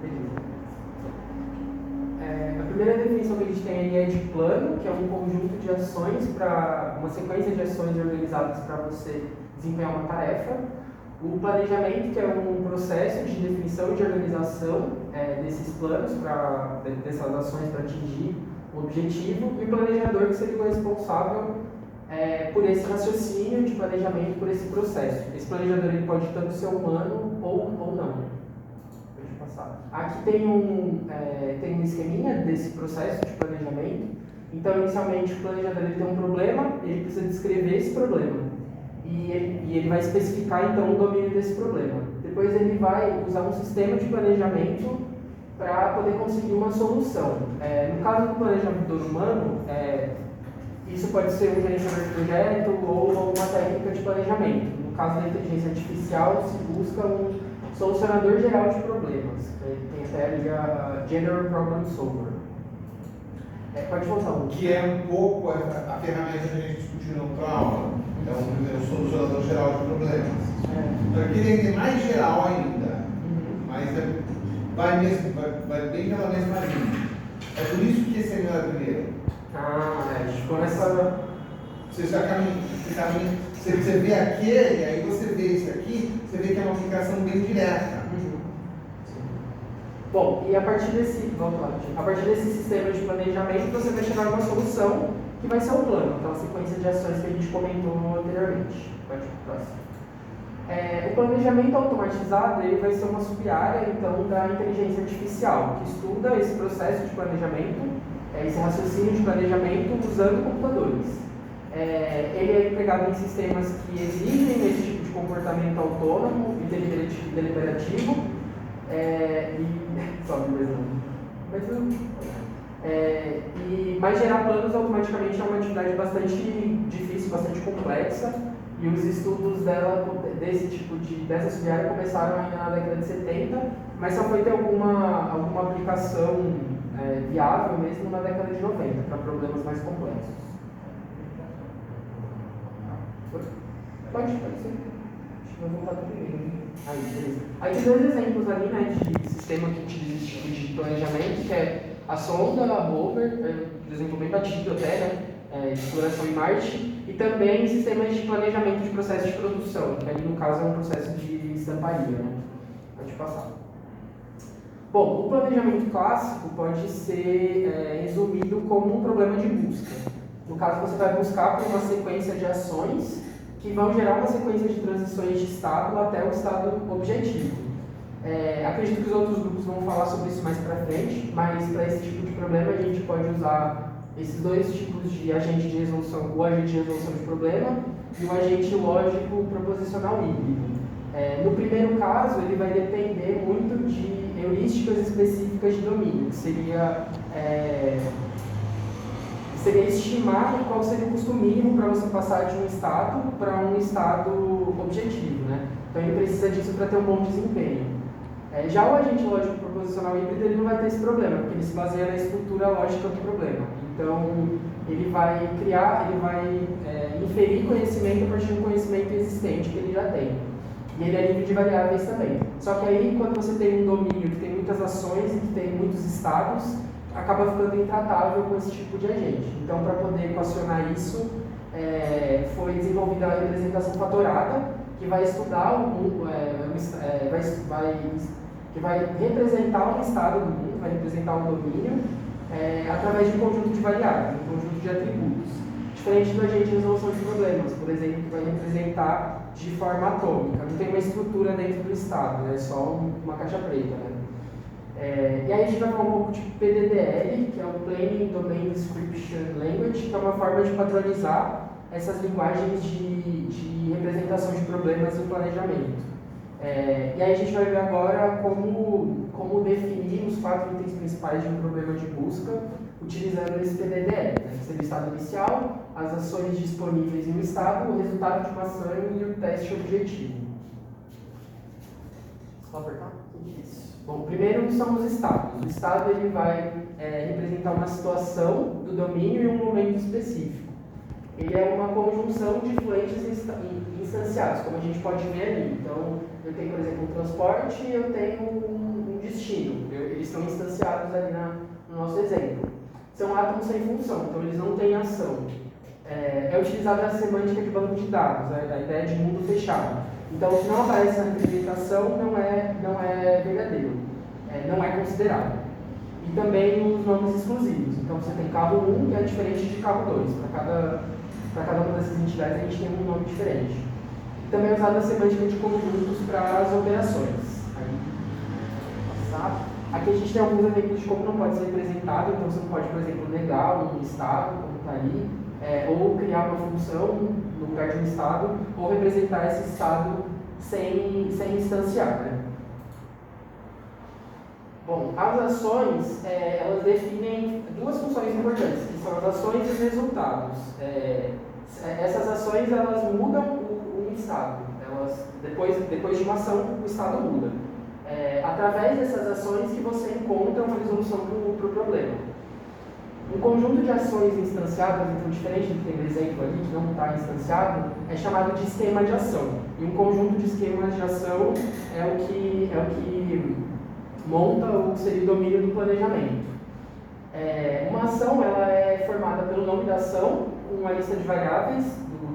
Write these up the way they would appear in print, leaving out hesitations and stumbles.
Beleza. A primeira definição que a gente tem aí é de plano, que é um conjunto de ações, uma sequência de ações organizadas para você desempenhar uma tarefa. O planejamento, que é um processo de definição e de organização desses planos, dessas ações para atingir o objetivo. E o planejador, que seria o responsável por esse raciocínio de planejamento, por esse processo. Esse planejador ele pode tanto ser humano ou não. Aqui tem um esqueminha desse processo de planejamento. Então, inicialmente, o planejador ele tem um problema, ele precisa descrever esse problema. E ele vai especificar, então, o domínio desse problema. Depois, ele vai usar um sistema de planejamento para poder conseguir uma solução. No caso do planejador humano, isso pode ser um gerenciador de projeto ou alguma técnica de planejamento. No caso da inteligência artificial, se busca um solucionador geral de problemas. Tem até ali a General Problem Solver. Pode voltar um. Que é um pouco a ferramenta que a gente discutiu na outra aula. É um solucionador geral de problemas. Então aqui ele é mais geral ainda, mas vai bem pela mesma linha. É por isso que esse é melhor primeiro. A gente começa. Você vê aquele, aí você vê esse aqui, você vê que é uma aplicação bem direta. Bom, e a partir desse sistema de planejamento, você vai chegar a uma solução que vai ser o plano, aquela sequência de ações que a gente comentou anteriormente. Pode ir para o próximo. O planejamento automatizado ele vai ser uma sub-área, então, da inteligência artificial, que estuda esse processo de planejamento, esse raciocínio de planejamento usando computadores. Ele é empregado em sistemas que exigem esse tipo de comportamento autônomo e deliberativo. Mas gerar planos automaticamente é uma atividade bastante difícil, bastante complexa, e os estudos dessa sub-área começaram ainda na década de 70, mas só foi ter alguma aplicação viável mesmo na década de 90 para problemas mais complexos. Pode ser. Acho que vai voltar para o primeiro. Aí tem dois exemplos ali, né, de sistema que utiliza esse tipo de planejamento, que é a sonda, a rover, um exemplo bem batido até, né, exploração em Marte, e também sistemas de planejamento de processo de produção, que ali no caso é um processo de estamparia, né. Pode passar. Bom, o planejamento clássico pode ser resumido como um problema de busca. No caso, você vai buscar por uma sequência de ações que vão gerar uma sequência de transições de estado até o estado objetivo. Acredito que os outros grupos vão falar sobre isso mais para frente, mas para esse tipo de problema a gente pode usar esses dois tipos de agente de resolução, o agente de resolução de problema e o agente lógico proposicional híbrido. No primeiro caso, ele vai depender muito de heurísticas específicas de domínio, que seria estimar qual seria o custo mínimo para você passar de um estado para um estado objetivo, né? Então ele precisa disso para ter um bom desempenho. Já o agente lógico proposicional híbrido ele não vai ter esse problema, porque ele se baseia na estrutura lógica do problema. Então ele vai inferir conhecimento a partir de um conhecimento existente que ele já tem. E ele é livre de variáveis também. Só que aí, quando você tem um domínio que tem muitas ações e que tem muitos estados, acaba ficando intratável com esse tipo de agente. Então, para poder equacionar isso, foi desenvolvida a representação fatorada, que vai estudar que vai representar um estado do mundo, vai representar um domínio, através de um conjunto de variáveis, um conjunto de atributos. Diferente do agente de resolução de problemas, por exemplo, que vai representar de forma atômica. Não tem uma estrutura dentro do estado, é só uma caixa preta, né? E aí a gente vai falar um pouco de PDDL, que é o Planning Domain Description Language, que é uma forma de padronizar essas linguagens de representação de problemas e planejamento. E aí a gente vai ver agora como definir os 4 itens principais de um problema de busca utilizando esse PDDL, né? Que seria o estado inicial, as ações disponíveis em um estado, o resultado de uma ação e o teste objetivo. Só apertar? Isso. Bom, primeiro são os estados. O estado ele vai representar uma situação do domínio em um momento específico. Ele é uma conjunção de fluentes instanciados, como a gente pode ver ali. Então, eu tenho, por exemplo, um transporte e eu tenho um destino, eles estão instanciados ali no nosso exemplo. São átomos sem função, então eles não têm ação. É utilizada a semântica de banco de dados, a ideia de mundo fechado. Então, se não aparece na representação, não é verdadeiro, não é considerado. E também os nomes exclusivos. Então, você tem carro 1, que é diferente de carro 2. Para cada uma dessas entidades, a gente tem um nome diferente. E também é usada a semântica de conjuntos para as operações. Aqui a gente tem alguns exemplos de como não pode ser representado. Então, você não pode, por exemplo, negar um estado, como está ali, ou criar uma função no lugar de um estado, ou representar esse estado sem instanciar. Né? Bom, as ações, elas definem duas funções importantes, que são as ações e os resultados. Essas ações, elas mudam um estado. Depois de uma ação, o estado muda. Através dessas ações que você encontra uma resolução para o problema. Um conjunto de ações instanciadas, então diferente do que tem no exemplo ali, que não está instanciado, é chamado de esquema de ação. E um conjunto de esquemas de ação é o que monta o que seria o domínio do planejamento. Uma ação ela é formada pelo nome da ação, uma lista de variáveis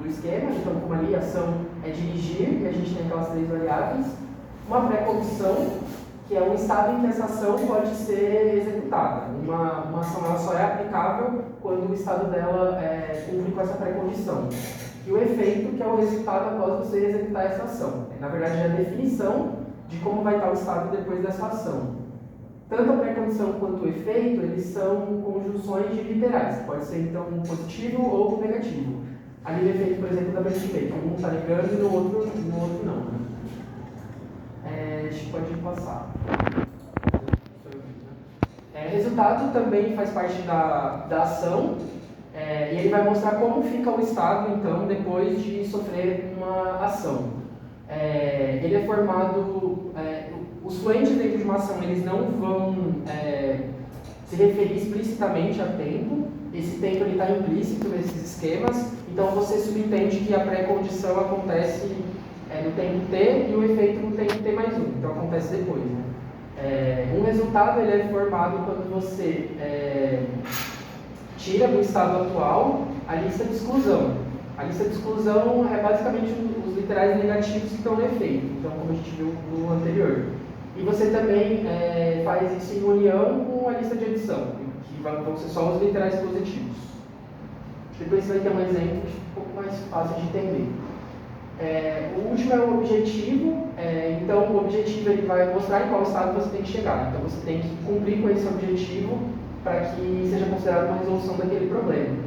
do esquema, então como ali a ação é dirigir, e a gente tem aquelas 3 variáveis, uma pré-condição, que é um estado em que essa ação pode ser executada. Uma ação ela só é aplicável quando o estado dela cumpre com essa pré-condição. E o efeito, que é o resultado após você executar essa ação. Na verdade, é a definição de como vai estar o estado depois dessa ação. Tanto a pré-condição quanto o efeito, eles são conjunções de literais. Pode ser, então, positivo ou negativo. Ali o efeito, por exemplo, da BSB, que um está ligando e no outro não. Né? A gente pode passar. Resultado também faz parte da ação, e ele vai mostrar como fica o estado, então, depois de sofrer uma ação. Ele é formado, os fluentes dentro de uma ação, eles não vão se referir explicitamente a tempo. Esse tempo está implícito nesses esquemas, então você subentende que a pré-condição acontece no tempo t e o efeito no tempo t mais 1, então acontece depois. Né? Um resultado ele é formado quando você tira do estado atual a lista de exclusão. A lista de exclusão é basicamente os literais negativos que estão no efeito, então como a gente viu no anterior. E você também faz isso em união com a lista de adição, que vão ser só os literais positivos. Depois você vai ter um exemplo um pouco mais fácil de entender. O último é o objetivo, então o objetivo ele vai mostrar em qual estado você tem que chegar. Então você tem que cumprir com esse objetivo para que seja considerado uma resolução daquele problema.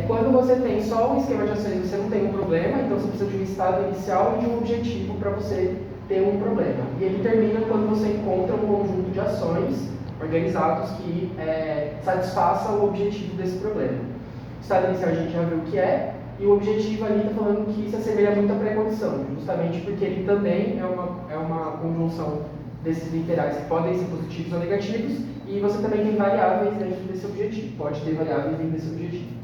Quando você tem só um esquema de ações, você não tem um problema, então você precisa de um estado inicial e de um objetivo para você ter um problema. E ele termina quando você encontra um conjunto de ações organizados que satisfaça o objetivo desse problema. O estado inicial a gente já viu o que é, e o objetivo ali está falando que se assemelha muito à pré-condição, justamente porque ele também é uma conjunção desses literais que podem ser positivos ou negativos, e você também tem variáveis dentro desse objetivo, pode ter variáveis dentro desse objetivo.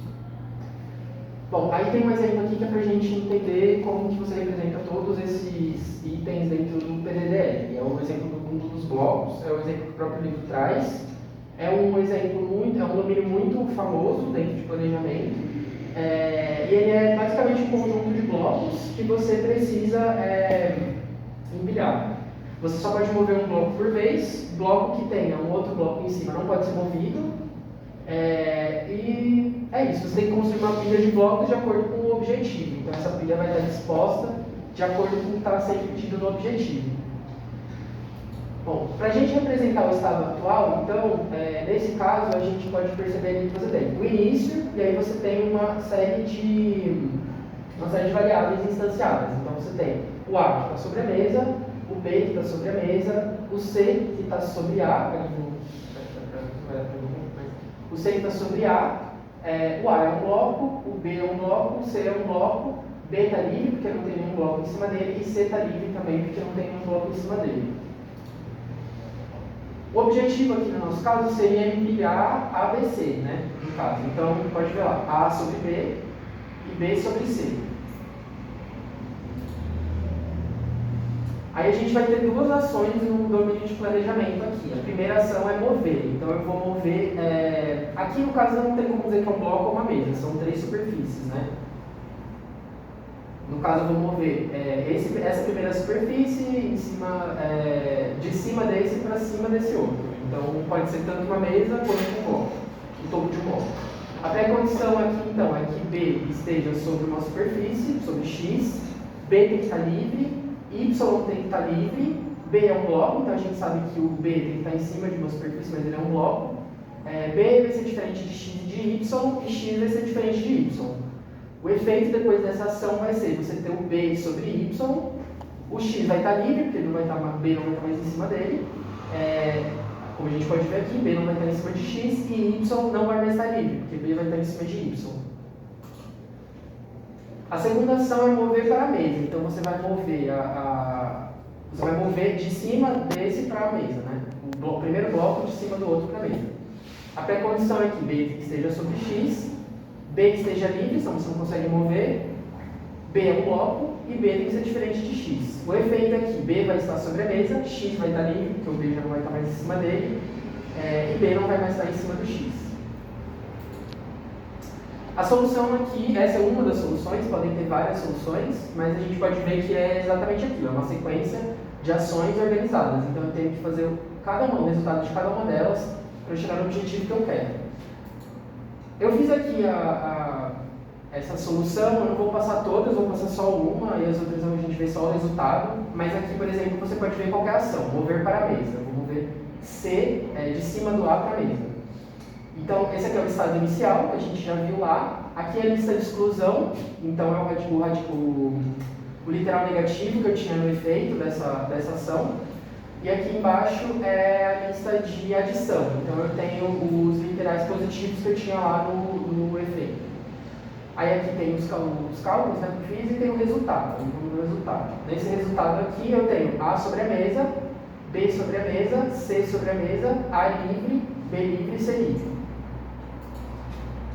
Bom, aí tem um exemplo aqui que é para a gente entender como que você representa todos esses itens dentro do PDDL. É o exemplo do mundo dos blocos, é o exemplo que o próprio livro traz. É um domínio muito famoso dentro de planejamento. E ele é basicamente um conjunto de blocos que você precisa empilhar. Você só pode mover um bloco por vez, bloco que tenha um outro bloco em cima não pode ser movido. E é isso, você tem que construir uma pilha de blocos de acordo com o objetivo. Então essa pilha vai estar disposta de acordo com o que está sendo pedido no objetivo. Bom, para a gente representar o estado atual, então, nesse caso, a gente pode perceber que você tem o início, e aí você tem uma série de variáveis instanciadas. Então, você tem o A que está sobre a mesa, o B que está sobre a mesa, o C que está sobre A, o C que está sobre A, o A é um bloco, o B é um bloco, o C é um bloco, B está livre porque não tem nenhum bloco em cima dele, e C está livre também porque não tem nenhum bloco em cima dele. O objetivo aqui no nosso caso seria empilhar A, B, C, né? No caso. Então, pode ver lá, A sobre B e B sobre C. Aí a gente vai ter duas ações no domínio de planejamento aqui. A primeira ação é mover. Então eu vou mover, aqui no caso não tem como dizer que é um bloco ou uma mesa, são 3 superfícies, né? No caso eu vou mover essa primeira superfície em cima, de cima desse para cima desse outro. Então pode ser tanto uma mesa quanto um bloco, o topo de um bloco. A pré-condição aqui então é que B esteja sobre uma superfície, sobre X, B tem que estar livre, Y tem que estar livre, B é um bloco, então a gente sabe que o B tem que estar em cima de uma superfície, mas ele é um bloco. B vai ser diferente de X e de Y, e X vai ser diferente de Y. O efeito depois dessa ação vai ser você ter o B sobre Y, o X vai estar livre, porque B não vai estar mais em cima dele. Como a gente pode ver aqui, B não vai estar em cima de X e Y não vai mais estar livre, porque B vai estar em cima de Y. A segunda ação é mover para a mesa, então você vai mover você vai mover de cima desse para a mesa, né? O primeiro bloco de cima do outro para a mesa. A pré-condição é que B esteja sobre X, B esteja livre, senão você não consegue mover, B é um bloco e B tem que ser diferente de X. O efeito é que B vai estar sobre a mesa, X vai estar livre, porque o B já não vai estar mais em cima dele, e B não vai mais estar em cima do X. A solução aqui, essa é uma das soluções, podem ter várias soluções, mas a gente pode ver que é exatamente aquilo, é uma sequência de ações organizadas. Então eu tenho que fazer o resultado de cada uma delas para chegar no objetivo que eu quero. Eu fiz aqui essa solução, eu não vou passar todas, vou passar só uma e as outras a gente vê só o resultado. Mas aqui, por exemplo, você pode ver qual é a ação, mover para a mesa. Vou mover C de cima do A para a mesa. Então, esse aqui é o estado inicial, que a gente já viu lá. Aqui é a lista de exclusão, então é o literal negativo que eu tinha no efeito dessa ação. E aqui embaixo é a lista de adição, então eu tenho os literais positivos que eu tinha lá no efeito. Aí aqui tem os cálculos, né, que eu fiz, e tem o resultado, Nesse resultado aqui eu tenho A sobre a mesa, B sobre a mesa, C sobre a mesa, A livre, B livre e C livre.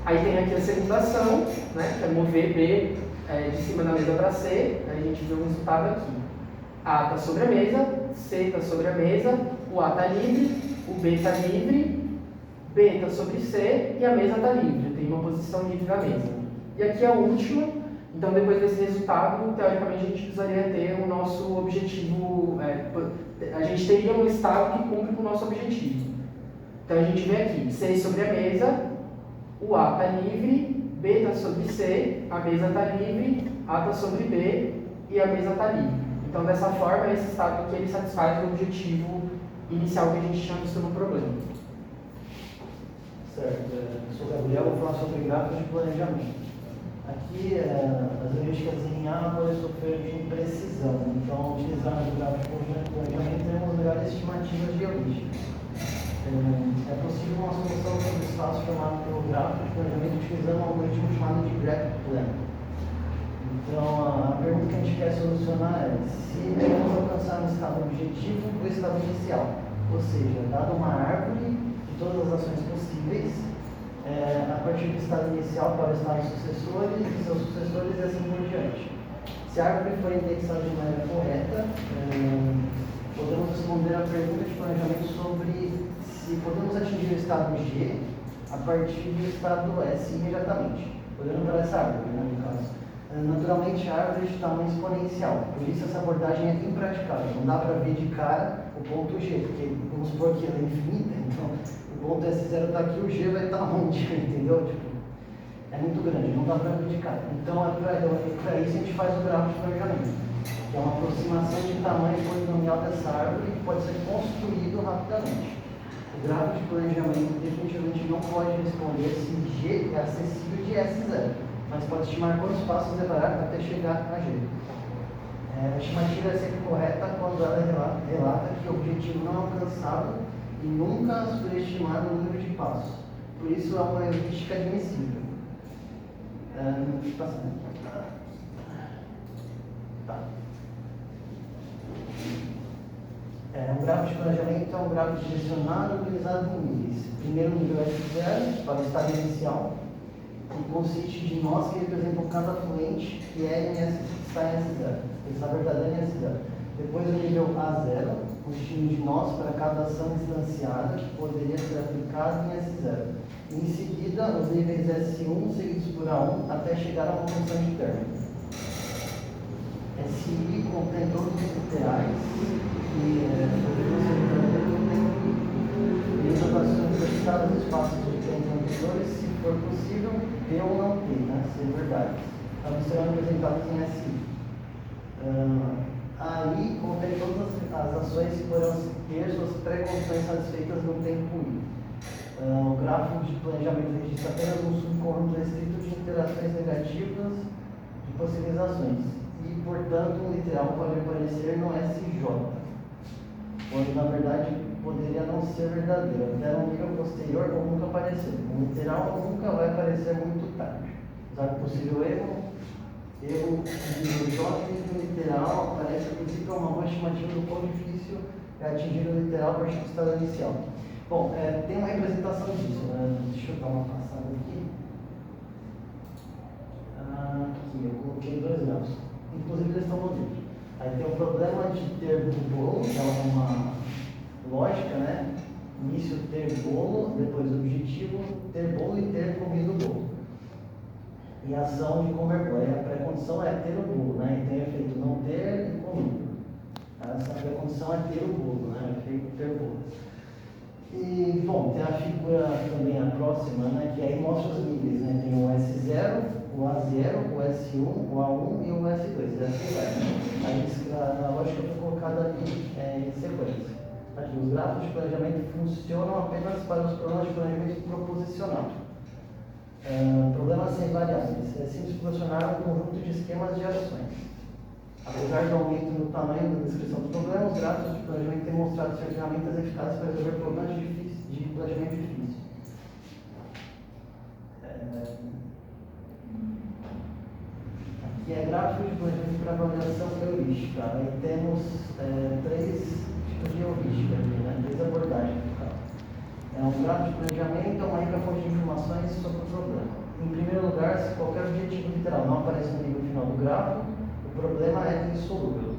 Aí tem aqui a segunda ação, né, que é mover B de cima da mesa para C, aí a gente vê o resultado aqui. A está sobre a mesa, C está sobre a mesa, o A está livre, o B está livre, B está sobre C e a mesa está livre, tem uma posição livre na mesa. E aqui é a última, então depois desse resultado, teoricamente a gente precisaria ter o nosso objetivo, a gente teria um estado que cumpre com o nosso objetivo. Então a gente vê aqui, C sobre a mesa, o A está livre, B está sobre C, a mesa está livre, A está sobre B e a mesa está livre. Então dessa forma, esse estado aqui ele satisfaz o objetivo inicial que a gente tinha visto no problema. Certo, eu sou o Gabriel, vou falar sobre gráficos de planejamento. Aqui, as heurísticas em A podem sofrer de imprecisão, então, utilizando o gráfico de planejamento, temos melhores estimativas de heurística. É possível uma solução sobre espaço chamado pelo gráfico de planejamento utilizando um algoritmo chamado de graph plan. Então, a pergunta que a gente quer solucionar é se devemos alcançar um estado objetivo do estado inicial, ou seja, dado uma árvore de todas as ações possíveis, a partir do estado inicial para o estado sucessores e seus sucessores e assim por diante. Se a árvore for indexada de maneira correta, podemos responder a pergunta de planejamento sobre se podemos atingir o estado G a partir do estado S imediatamente, olhando para essa árvore, né, no caso. Naturalmente, a árvore é de tamanho exponencial, por isso essa abordagem é impraticável. Não dá para ver de cara o ponto G, porque vamos supor que ela é infinita, então o ponto S0 está aqui, o G vai estar onde, entendeu? Tipo, é muito grande, não dá para ver de cara. Então, para isso a gente faz o gráfico de planejamento, que é uma aproximação de tamanho polinomial dessa árvore que pode ser construído rapidamente. O gráfico de planejamento definitivamente não pode responder se G é acessível de S0, mas pode estimar quantos passos levará até chegar a G. A estimativa é sempre correta quando ela relata que o objetivo não é alcançado e nunca superestimar o número de passos. Por isso, é uma heurística admissível. Um gráfico de planejamento é um gráfico direcionado organizado em níveis. Primeiro nível S0, para o estado inicial, que consiste de nós que representam cada fluente que está em S0, que está verdadeiro em S0. Depois o nível A0, o destino de nós para cada ação instanciada que poderia ser aplicada em S0. Em seguida, os níveis S1 seguidos por A1 até chegar a uma função de término. SI contém todos os literais e poderiam ser no tempo livre. E as notações versadas nos espaços de tempo anteriores, se for possível, P ou não P, né? Ser verdade. Elas serão representadas em SI. Aí contém todas as ações que poderão ter suas pré-condições satisfeitas no tempo I. O gráfico de planejamento registra apenas um subconjunto restrito de interações negativas de possíveis ações. E, portanto, um literal pode aparecer no SJ, quando na verdade poderia não ser verdadeiro, até no nível posterior ou nunca aparecer. Um literal nunca vai aparecer muito tarde. Apesar do possível erro de nível J e nível literal aparece a princípio uma boa estimativa do quão difícil é atingir o literal a partir do estado inicial. Bom, tem uma representação disso, né? Deixa eu dar uma passada aqui. Aqui, eu coloquei 2 graus. Inclusive eles estão no livro. Aí tem o problema de ter do bolo, que é uma lógica, né? Início ter bolo, depois objetivo ter bolo e ter comido o bolo. E a ação de comer bolo. A pré-condição é ter o bolo, né? E tem efeito não ter e comido. Essa pré-condição é ter o bolo, né? Efeito ter bolo. E, bom, tem a figura também a próxima, né? Que aí mostra os níveis, né? Tem o S0, o A0, o S1, o A1 e o S2. Assim vai, né? Aí a lógica foi colocada aqui em sequência. Aqui, os gráficos de planejamento funcionam apenas para os problemas de planejamento proposicional. Problemas sem variáveis. É simples proporcionar um conjunto de esquemas de ações. Apesar do aumento no tamanho da descrição do problema, os gráficos de planejamento têm mostrado ser ferramentas eficazes para resolver problemas de planejamento difícil. Aqui é gráfico de planejamento para avaliação heurística. Aí temos 3 tipos de heurística aqui, né? 3 abordagens. Um gráfico de planejamento é uma rica fonte de informações sobre o problema. Em primeiro lugar, se qualquer objetivo literal não aparece no nível final do gráfico, o problema é insolúvel.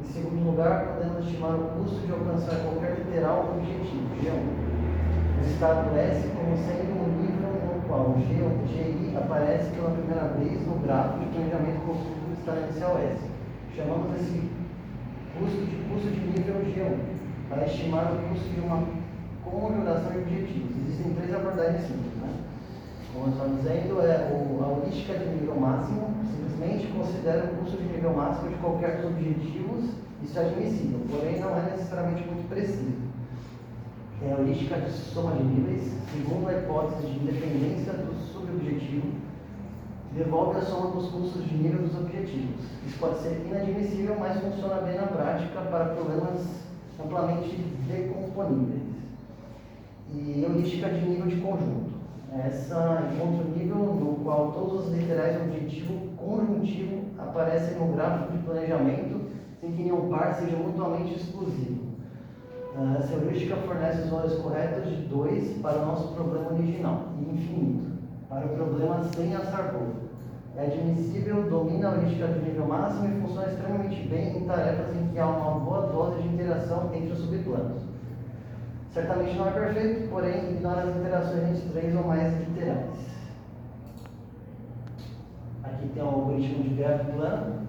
Em segundo lugar, podemos estimar o custo de alcançar qualquer literal objetivo, G1. O estado S como sendo um nível no qual G1, GI aparece pela primeira vez no gráfico de planejamento consultivo do estado inicial S. Chamamos esse custo de nível G1, para estimar o custo de uma conjugação de objetivos. Existem 3 abordagens simples, né? Como eu estava dizendo, a heurística de nível máximo simplesmente considera o custo de nível máximo de qualquer dos objetivos. Isso é admissível, porém não é necessariamente muito preciso. É a heurística de soma de níveis, segundo a hipótese de independência do subobjetivo, devolve a soma dos custos de nível dos objetivos. Isso pode ser inadmissível, mas funciona bem na prática para problemas amplamente decomponíveis. E heurística de nível de conjunto. Essa encontra o nível no qual todos os literais do objetivo conjuntivo aparecem no gráfico de planejamento sem que nenhum par seja mutuamente exclusivo. Essa heurística fornece os valores corretos de 2 para o nosso problema original e infinito, para o problema sem açar-bolo. É admissível, domina a heurística de nível máximo e funciona extremamente bem em tarefas em que há uma boa dose de interação entre os subplanos. Certamente não é perfeito, porém ignora as interações entre 3 ou mais literais. Aqui tem um algoritmo de graph plano.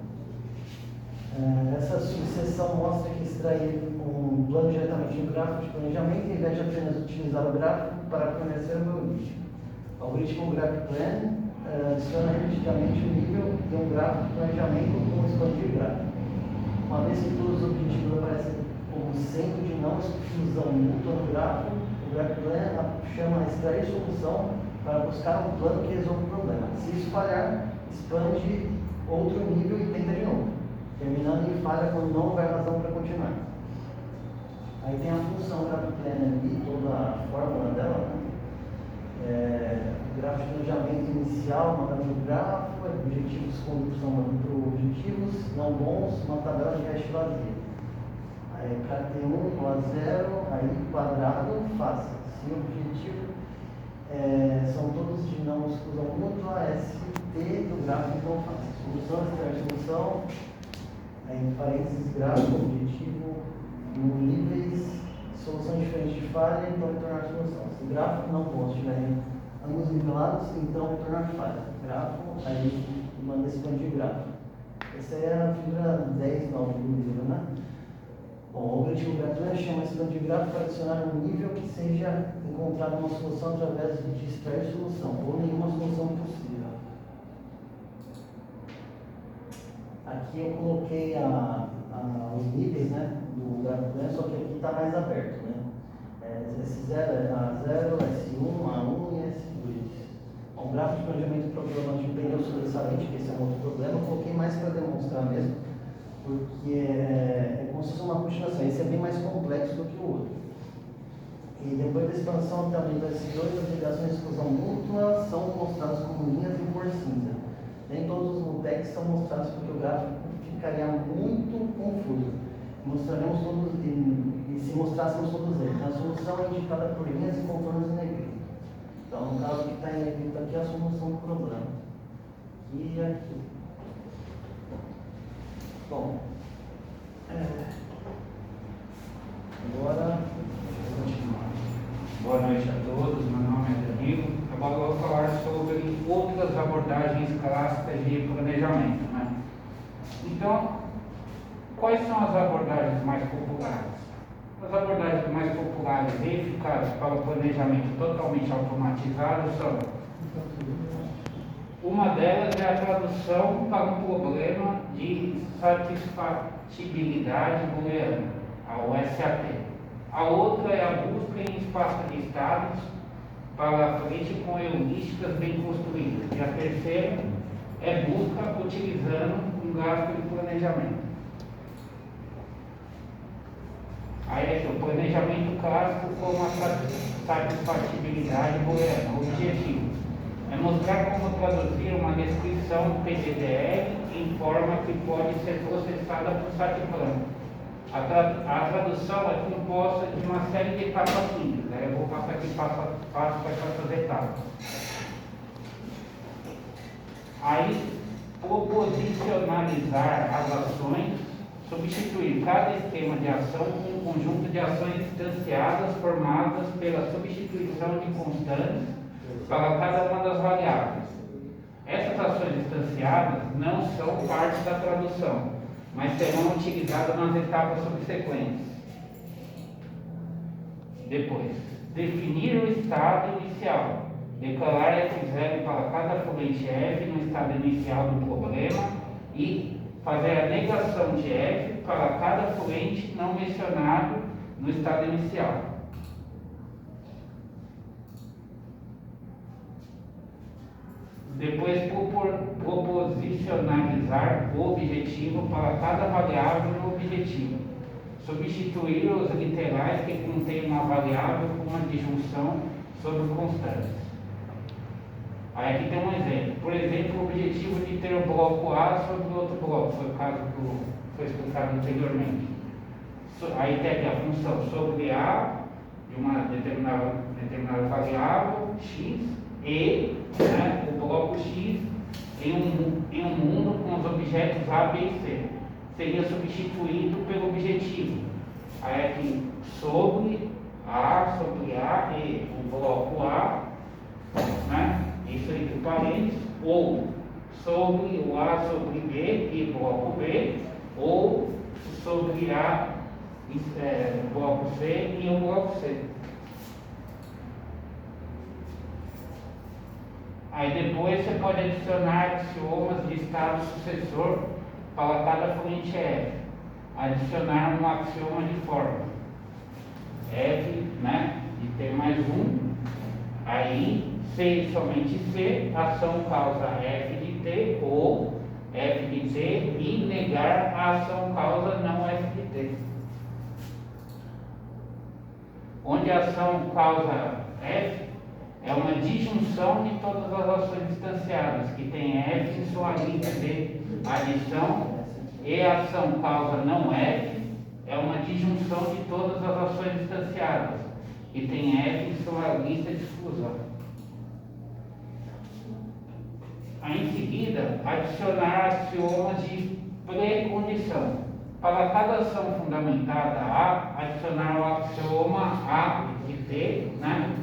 Essa subseção mostra que extrair um plano diretamente do gráfico de planejamento, em vez de apenas utilizar o gráfico para fornecer o algoritmo. O algoritmo graph plan adiciona repetidamente o nível de um gráfico de planejamento com expandir gráfico. Uma vez que todos os objetivos aparecem como centro de não exclusão mútua no gráfico, o graph plan chama a extrair solução para buscar um plano que resolva o problema. Se isso falhar, expande outro nível e tenta de novo, terminando em falha quando não houver razão para continuar. Aí tem a função graph plan ali, toda a fórmula dela, né? O gráfico de planejamento inicial, uma tabela do gráfico, objetivos com são objetivos não bons, uma tabela de hash vazia. Aí para T1, A0, aí quadrado, fácil. Se o objetivo são todos de não exclusão mútua, ST do gráfico, então fácil. Solução, extrair solução, aí em parênteses gráfico, objetivo. no níveis, solução diferente de falha, então retornar a solução. Se o gráfico não bom estiverem ambos nivelados, então retornar falha. Grafo, aí manda expandir o gráfico. Essa é a figura 10 do livro, né? Bom, o objetivo gratuito chama expandir gráfico para adicionar um nível que seja encontrada uma solução através de extrair solução, ou nenhuma solução possível. Aqui eu coloquei os níveis, né, do gráfico, só que aqui está mais aberto, né? S0 é A0, S1, A1 e S2. Um gráfico de planejamento programático pneu sobressalente, que esse é um outro problema, eu coloquei mais para demonstrar mesmo, porque é como se fosse uma continuação. Esse é bem mais complexo do que o outro. E depois da expansão também do S2, as ligações de exclusão mútua são mostradas como linhas em cor cinza. Nem todos os MUTECs são mostrados porque o gráfico ficaria muito confuso. Mostraremos todos, e se mostrássemos todos eles. A solução é indicada por linhas e contornos em negrito. Então, no caso que está em negrito aqui, é a solução do problema. E aqui. Bom, agora vou continuar. Boa noite a todos, meu nome é Danilo. Agora eu vou falar sobre outras abordagens clássicas de planejamento, né? Então, quais são as abordagens mais populares? As abordagens mais populares e eficazes para o planejamento totalmente automatizado são: uma delas é a tradução para um problema de satisfatibilidade booleana, a SAT. A outra é a busca em espaço de estados para frente com heurísticas bem construídas. E a terceira é busca utilizando um gráfico de planejamento. Aí aqui, o planejamento clássico como a satisfatibilidade booleana. O objetivo é mostrar como traduzir uma descrição PDDL em forma que pode ser processada por SATPlan. A tradução é composta de uma série de etapas simples, né? Eu vou passar aqui passo a passo para essas etapas. Aí, proposicionalizar as ações, substituir cada esquema de ação com um conjunto de ações distanciadas formadas pela substituição de constantes para cada uma das variáveis. Essas ações distanciadas não são parte da tradução, mas serão utilizadas nas etapas subsequentes. Depois, definir o estado inicial. Declarar F0 para cada fluente F no estado inicial do problema e fazer a negação de F para cada fluente não mencionado no estado inicial. Depois, proposicionalizar o objetivo para cada variável no objetivo. Substituir os literais que contêm uma variável com uma disjunção sobre constantes. Aí aqui tem um exemplo. Por exemplo, o objetivo de ter o bloco A sobre o outro bloco, foi o caso que foi explicado anteriormente. Aí tem aqui a função sobre A de uma determinada variável, X, e né, o bloco X em um mundo com os objetos A, B e C. Seria substituído pelo objetivo. Aí aqui sobre A e o bloco A, né? Isso entre parênteses, ou sobre o A sobre B e bloco B, ou sobre A, bloco C e o bloco C. Aí depois você pode adicionar axiomas de estado sucessor para cada fluente F. Adicionar um axioma de forma F, né, de T mais 1, aí C e somente C, ação causa F de T ou F de T e negar a ação causa não F de T. Onde a ação causa F é uma disjunção de todas as ações distanciadas, que tem F em sua lista de adição, e a ação causa não F é uma disjunção de todas as ações distanciadas, que tem F em sua lista de exclusão. Aí, em seguida, adicionar axiomas de precondição. Para cada ação fundamentada A, adicionar o axioma A de T, né?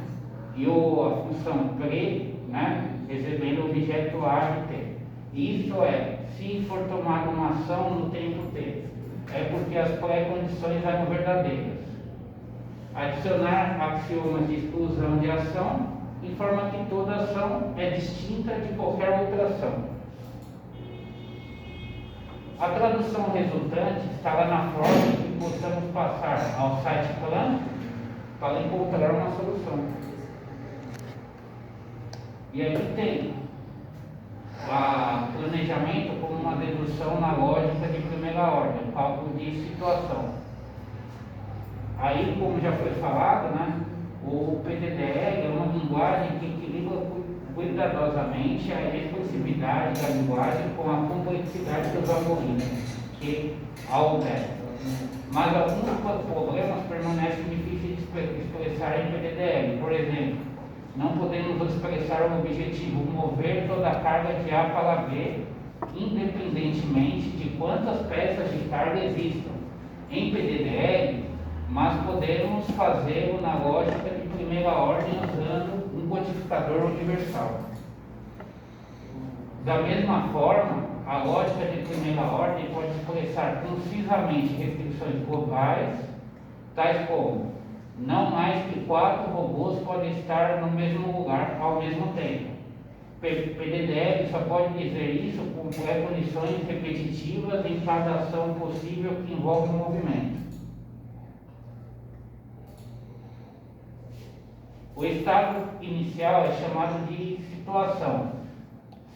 E a função pre, né? Recebendo o objeto A de T. Isso é, se for tomada uma ação no tempo T, é porque as pré-condições eram verdadeiras. Adicionar axiomas de exclusão de ação informa que toda ação é distinta de qualquer outra ação. A tradução resultante está lá na forma que possamos passar ao site plan para encontrar uma solução. E aqui tem o planejamento como uma dedução na lógica de primeira ordem, cálculo de situação. Aí, como já foi falado, né, o PDDL é uma linguagem que equilibra cuidadosamente a expressividade da linguagem com a complexidade dos algoritmos que a operam. Mas alguns problemas permanecem difíceis de expressar em PDDL. Por exemplo, não podemos expressar o objetivo mover toda a carga de A para B, independentemente de quantas peças de carga existam em PDDL, mas podemos fazê-lo na lógica de primeira ordem usando um codificador universal. Da mesma forma, a lógica de primeira ordem pode expressar concisamente restrições globais, tais como: não mais que 4 robôs podem estar no mesmo lugar ao mesmo tempo. PDDL só pode dizer isso com pré-condições repetitivas em cada ação possível que envolve um movimento. O estado inicial é chamado de situação.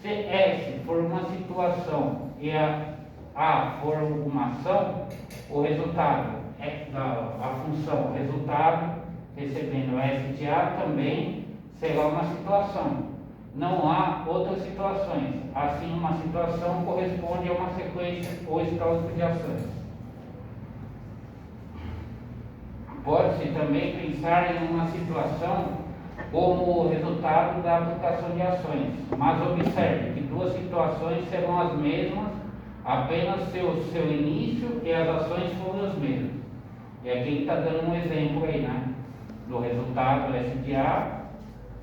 Se S for uma situação e A for uma ação, o resultado a função resultado recebendo S de A também será uma situação. Não há outras situações. Assim, uma situação corresponde a uma sequência ou histórico de ações. Pode-se também pensar em uma situação como resultado da aplicação de ações, mas observe que duas situações serão as mesmas, apenas seu início e as ações foram as mesmas. E aqui ele está dando um exemplo aí, né? Do resultado S de A,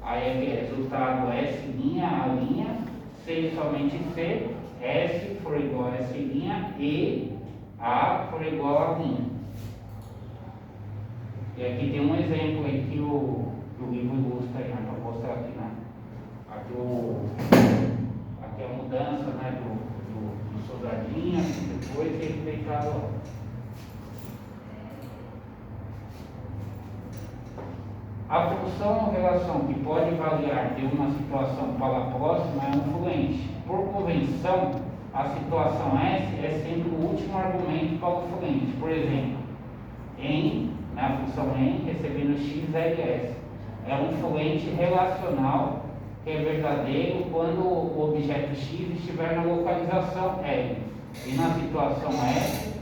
aí é resultado S', A', C somente C, S for igual a S' e A for igual a linha. E aqui tem um exemplo aí que o livro ilustra aí, né? Para mostrar aqui, né? Aqui a mudança, né? Do soldadinho, depois ele deitado lá. A função ou relação que pode variar de uma situação para a próxima é um fluente. Por convenção, a situação S é sempre o último argumento para o fluente. Por exemplo, na função em, recebendo x, ls. É um fluente relacional que é verdadeiro quando o objeto x estiver na localização L. E na situação S,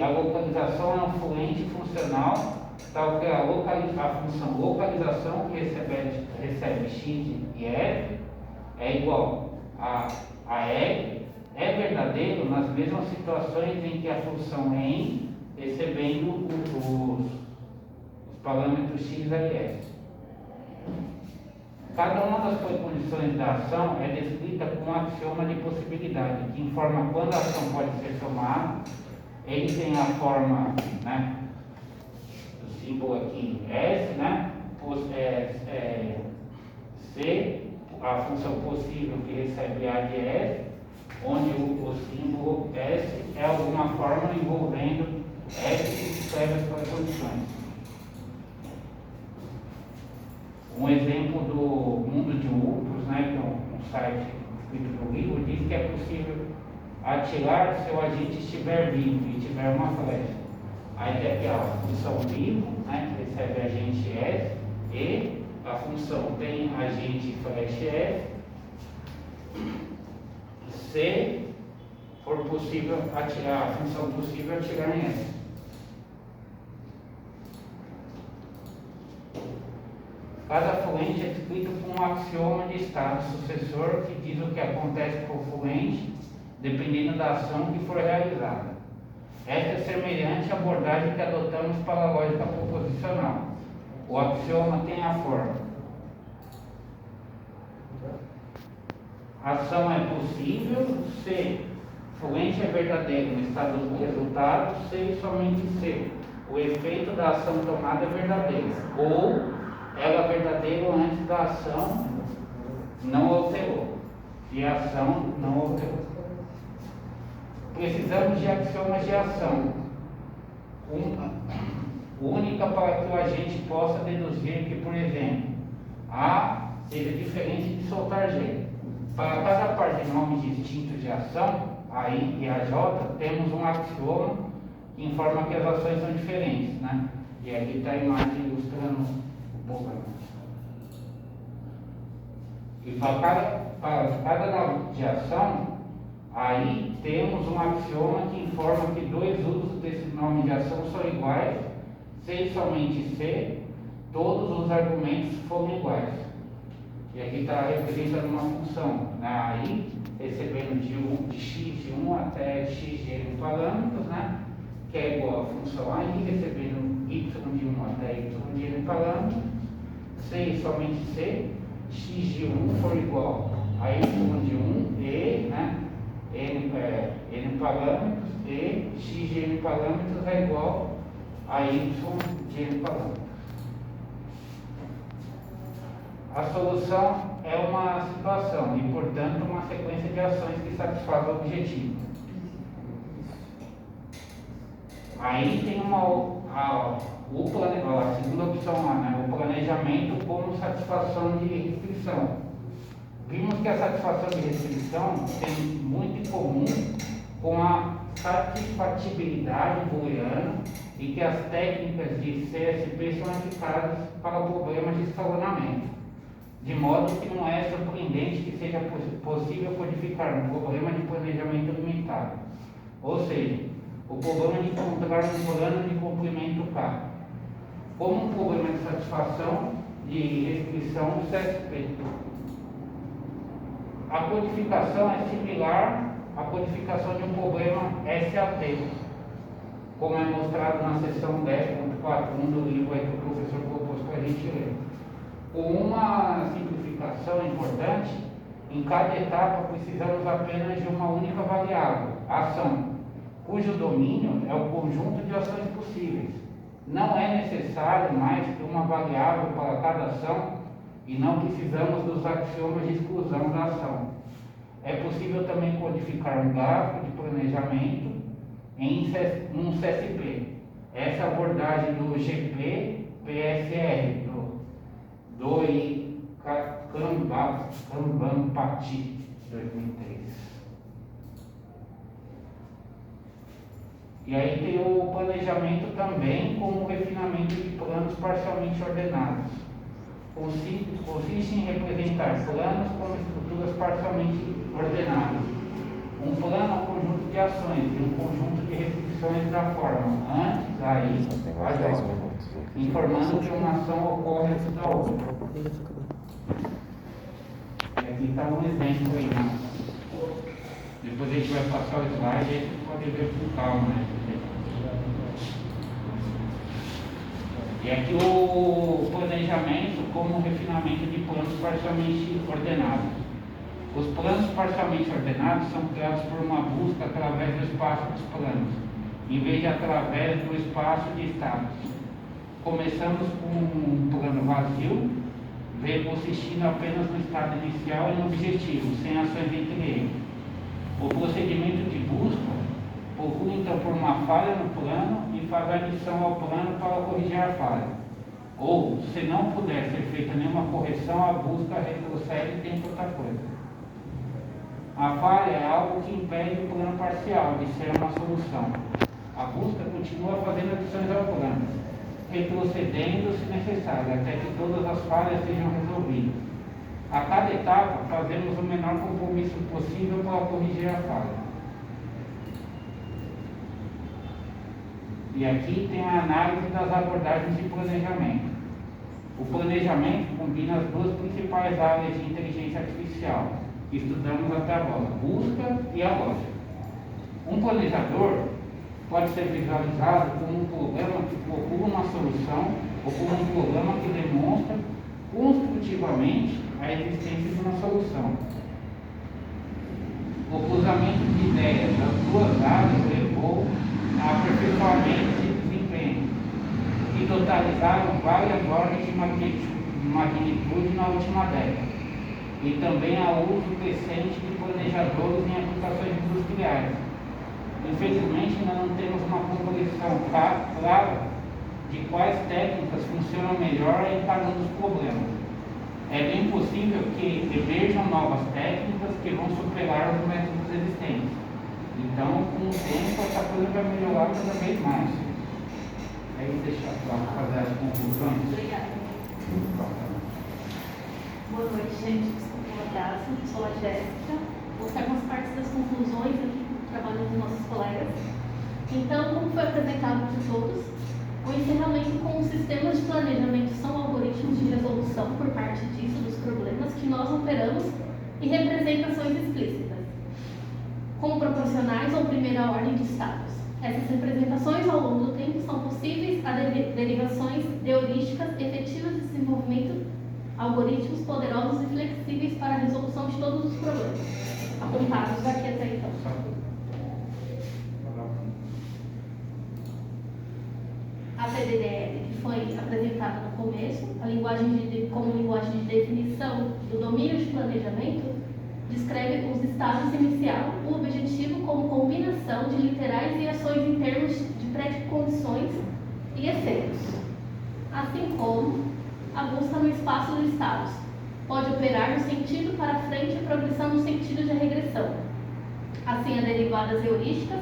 a localização é um fluente funcional, tal que a função localização que recebe x e f é igual a L, é verdadeiro nas mesmas situações em que a função em recebendo os parâmetros x e s. Cada uma das condições da ação é descrita com um axioma de possibilidade, que informa quando a ação pode ser tomada. Ele tem a forma, né, do símbolo aqui S, né, C, a função possível que recebe A de S, onde o símbolo S é alguma forma envolvendo S que escreve as condições. Um exemplo do mundo de Upros, né, que é um site escrito no livro, diz que é possível atirar se o agente estiver vivo e tiver uma flecha. Aí tem aqui a função vivo, né, que recebe agente S, e a função tem agente flecha S, se for possível atirar, a função possível é atirar em S. Cada fluente é descrito com um axioma de estado sucessor que diz o que acontece com o fluente, dependendo da ação que for realizada. Esta é semelhante à abordagem que adotamos para a lógica proposicional. O axioma tem a forma: ação é possível se fluente é verdadeiro no estado do resultado, se e somente se o efeito da ação tomada é verdadeiro, ou ela é verdadeira antes da ação não alterou, e a ação não alterou. Precisamos de axiomas de ação única para que o agente possa deduzir que, por exemplo, A seja diferente de soltar G. Para cada par de nomes distintos de ação, a I e a J, temos um axioma que informa que as ações são diferentes, né? E aqui está a imagem ilustrando um pouco. E para cada nome de ação, aí temos um axioma que informa que dois usos desse nome de ação são iguais, se e somente se todos os argumentos forem iguais. E aqui está representando uma função, né? Aí recebendo de x de 1 até x de n parâmetros, né? Que é igual à função aí, recebendo y de 1 até y de n parâmetros, se e somente se, x de 1 for igual a y de 1 e, né? N parâmetros, e x de n parâmetros é igual a y de n parâmetros. A solução é uma situação e, portanto, uma sequência de ações que satisfaz o objetivo. Aí tem a segunda opção lá, né? O planejamento como satisfação de restrição. Vimos que a satisfação de restrição tem muito em comum com a satisfatibilidade booleana e que as técnicas de CSP são eficazes para problemas de escalonamento. De modo que não é surpreendente que seja possível codificar um problema de planejamento limitado, ou seja, o problema de encontrar um plano de comprimento K, como um problema de satisfação de restrição do CSP. A codificação é similar à codificação de um problema SAT, como é mostrado na seção 10.41 do livro aí que o professor propôs para a gente ler. Com uma simplificação importante, em cada etapa precisamos apenas de uma única variável, ação, cujo domínio é o conjunto de ações possíveis. Não é necessário mais que uma variável para cada ação e não precisamos dos axiomas de exclusão da ação. É possível também codificar um gráfico de planejamento em um CSP. Essa abordagem do GP-PSR, do Kanban-Pati, 2003. E aí tem o planejamento também como refinamento de planos parcialmente ordenados. Consiste em representar planos como estruturas parcialmente ordenadas. Um plano é um conjunto de ações e um conjunto de restrições da forma antes, aí, informando que uma ação ocorre antes da outra. E aqui está um exemplo aí, né? Depois a gente vai passar o slide e a gente pode ver com calma, né? E aqui o planejamento como refinamento de planos parcialmente ordenados. Os planos parcialmente ordenados são criados por uma busca através do espaço dos planos, em vez de através do espaço de estados. Começamos com um plano vazio, consistindo apenas no estado inicial e no objetivo, sem ações entre eles. O procedimento de busca procura então por uma falha no plano e faz a adição ao plano para corrigir a falha. Ou, se não puder ser feita nenhuma correção, a busca retrocede e tenta outra coisa. A falha é algo que impede o plano parcial de ser uma solução. A busca continua fazendo adições ao plano, retrocedendo se necessário, até que todas as falhas sejam resolvidas. A cada etapa, fazemos o menor compromisso possível para corrigir a falha. E aqui tem a análise das abordagens de planejamento. O planejamento combina as duas principais áreas de inteligência artificial que estudamos até agora, busca e a lógica. Um planejador pode ser visualizado como um problema que procura uma solução ou como um problema que demonstra construtivamente a existência de uma solução. O cruzamento de ideias das duas áreas levou a aperfeiçoamento de desempenho, que totalizaram várias ordens de magnitude na última década, e também ao uso crescente de planejadores em aplicações industriais. Infelizmente, ainda não temos uma compreensão clara de quais técnicas funcionam melhor encarando os problemas. É bem possível que emerjam novas técnicas que vão superar os métodos existentes. Então, com o tempo, essa coisa vai melhorar cada vez mais. Aí, deixa eu fazer as conclusões. Obrigada. Boa noite, gente. Desculpa o atraso. Sou a Jéssica. Vou ficar com as partes das conclusões aqui do trabalho dos nossos colegas. Então, como foi apresentado por todos, o encerramento com os sistemas de planejamento são algoritmos de resolução por parte disso dos problemas que nós operamos e representações explícitas, como proporcionais ou primeira ordem de estados. Essas representações ao longo do tempo são possíveis a derivações de heurísticas efetivas de desenvolvimento, algoritmos poderosos e flexíveis para a resolução de todos os problemas, apontados aqui até então. A PDDL, que foi apresentada no começo, como linguagem de definição do domínio de planejamento, descreve os estados inicial, o objetivo como combinação de literais e ações em termos de pré-condições e efeitos, assim como a busca no espaço dos estados. Pode operar no sentido para frente e progressão no sentido de regressão. Assim, a derivadas heurísticas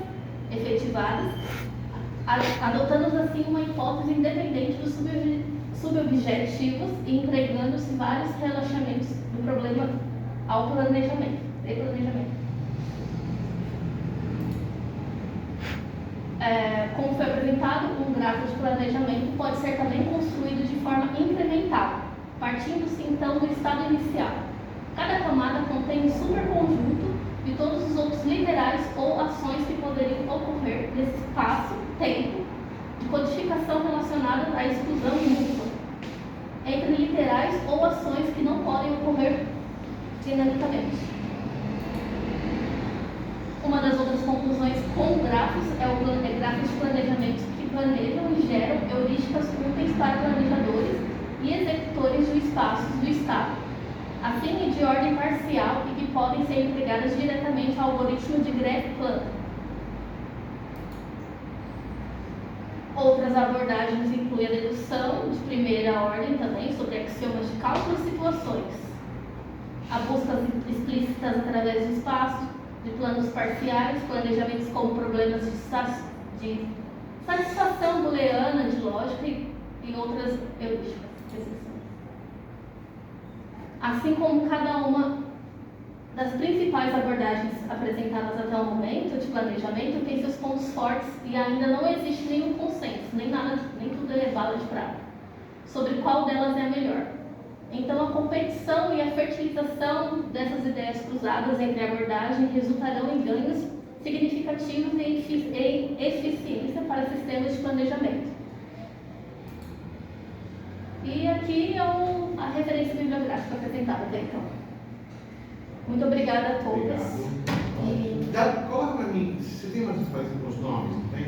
efetivadas, adotando assim uma hipótese independente dos subobjetivos e empregando-se vários relaxamentos do problema ao planejamento, de planejamento. Como foi apresentado, um gráfico de planejamento pode ser também construído de forma incremental, partindo-se então do estado inicial. Cada camada contém um superconjunto de todos os outros literais ou ações que poderiam ocorrer nesse espaço-tempo de codificação relacionada à exclusão mútua entre literais ou ações que não podem ocorrer dinamicamente. Uma das outras conclusões com gráficos é gráficos de planejamento que planejam e geram heurísticas úteis para planejadores e executores do espaço do Estado, assim de ordem parcial e que podem ser empregadas diretamente ao algoritmo de Graph-Plan. Outras abordagens incluem a dedução de primeira ordem também sobre axiomas de cálculo e situações, a busca explícitas através do espaço, de planos parciais, planejamentos como problemas de satisfação booleana, de lógica e outras heurísticas. Assim como cada uma das principais abordagens apresentadas até o momento de planejamento tem seus pontos fortes e ainda não existe nenhum consenso, nem tudo é bala de prata, sobre qual delas é a melhor. Então a competição e a fertilização dessas ideias cruzadas entre abordagens resultarão em ganhos significativos em eficiência para sistemas de planejamento. E aqui é a referência bibliográfica apresentada até então. Muito obrigada a todas. Obrigado. Coloca para mim, você tem mais para os nomes, não tem?